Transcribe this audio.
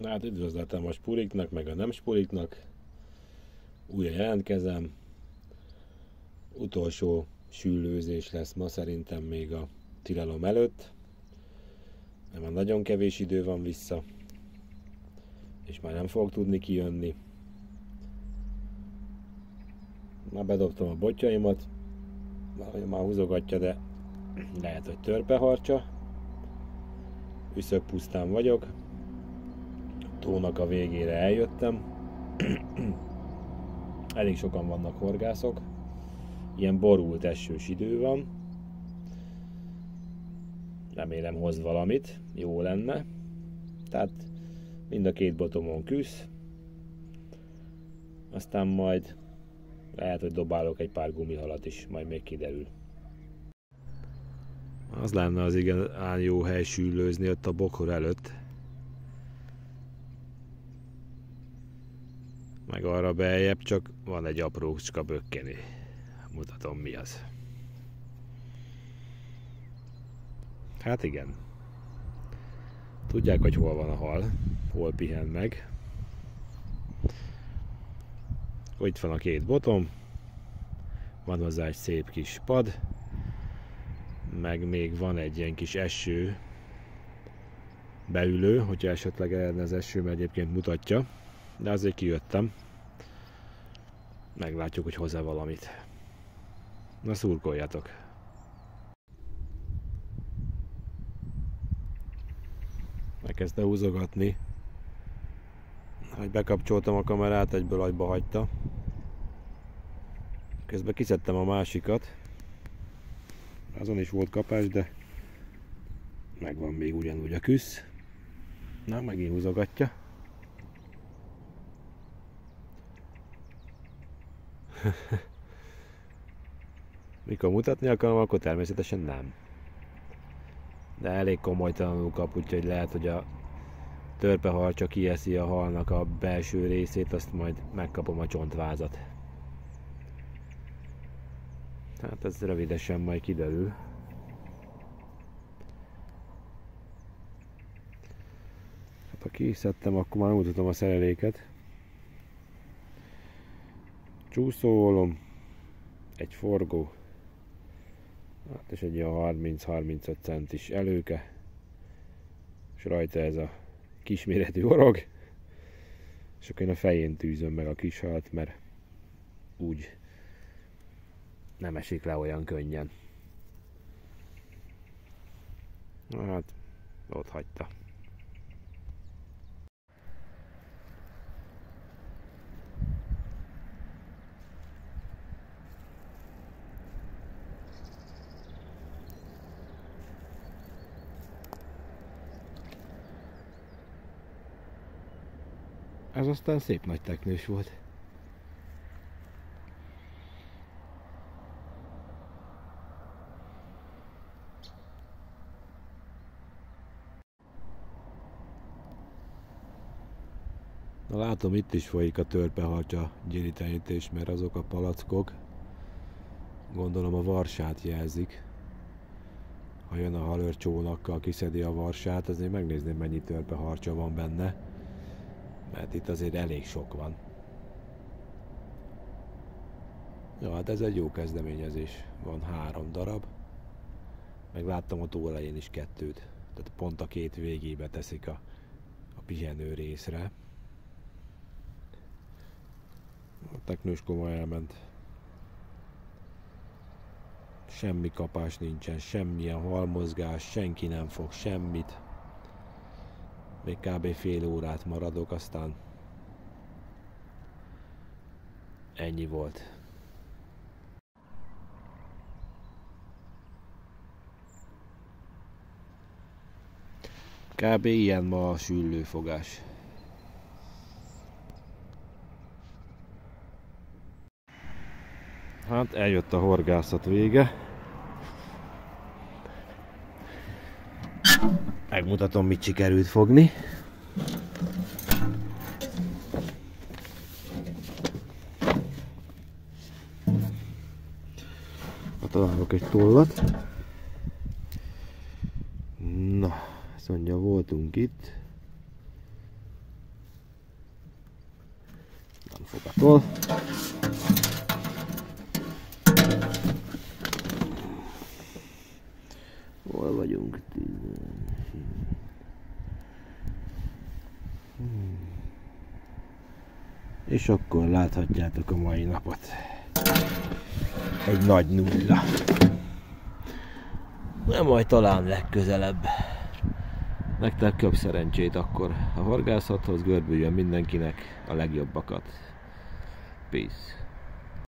Hát üdvözletem a spuriknak, meg a nem spuriknak. Újra jelentkezem. Utolsó sűlőzés lesz ma szerintem még a tilalom előtt. Mert már nagyon kevés idő van vissza. És már nem fogok tudni kijönni. Már bedobtam a botjaimat. Már húzogatja, de lehet, hogy törpeharcsa. Üszögpusztán vagyok. Tónak a végére eljöttem. Elég sokan vannak horgászok. Ilyen borult esős idő van. Remélem hoz valamit. Jó lenne. Tehát mind a két botomon küsz. Aztán majd lehet, hogy dobálok egy pár gumihalat is. Majd még kiderül. Az lenne az igazán jó hely sűlőzni ott a bokor előtt. Meg arra beljebb csak van egy aprócska bökkeni. Mutatom mi az. Hát igen. Tudják, hogy hol van a hal. Hol pihen meg. Itt van a két botom. Van hozzá egy szép kis pad. Meg még van egy ilyen kis eső beülő, hogyha esetleg eredne az eső, mert egyébként mutatja. De azért kijöttem. Meglátjuk, hogy hozzá valamit. Na, szurkoljatok! Megkezdte húzogatni. Hogy bekapcsoltam a kamerát, egyből agyba hagyta. Közben kiszedtem a másikat. Azon is volt kapás, de megvan még ugyanúgy a küsz. Na, megint húzogatja. Mikor mutatni akarom, akkor természetesen nem. De elég komolytalanul kap, úgyhogy lehet, hogy a törpeharcsa kieszi a halnak a belső részét, azt majd megkapom a csontvázat. Hát ez rövidesen majd kiderül. Hát ha kiszedtem, akkor már mutatom a szereléket. Csúszóolom, egy forgó, hát és egy ilyen 30-35 centis előke, és rajta ez a kisméretű orog, és akkor én a fején tűzöm meg a kis halat, mert úgy nem esik le olyan könnyen. Na hát, ott hagyta. Ez aztán szép nagy teknős volt. Na, látom, itt is folyik a törpeharcsa gyéritenítés, mert azok a palackok, gondolom a varsát jelzik. Ha jön a halőrcsónakkal, kiszedi a varsát, azért megnézném, mennyi törpeharcsa van benne. Mert itt azért elég sok van. Ja, hát ez egy jó kezdeményezés. Van 3 darab. Meg láttam a tó elején is 2. Tehát pont a két végébe teszik a pihenő részre. A teknős komoly elment. Semmi kapás nincsen, semmilyen halmozgás, senki nem fog semmit. Még kb. Fél órát maradok, aztán ennyi volt. Kb. Ilyen ma a sűllőfogás. Hát eljött a horgászat vége. Megmutatom, mit sikerült fogni. Találok egy tollat. Na, azt mondja, voltunk itt. fogatól. Hol vagyunk? És akkor láthatjátok a mai napot. Egy nagy nulla. Nem, majd talán legközelebb. Nektek több szerencsét akkor a horgászathoz, görbüljön mindenkinek a legjobbakat. Peace.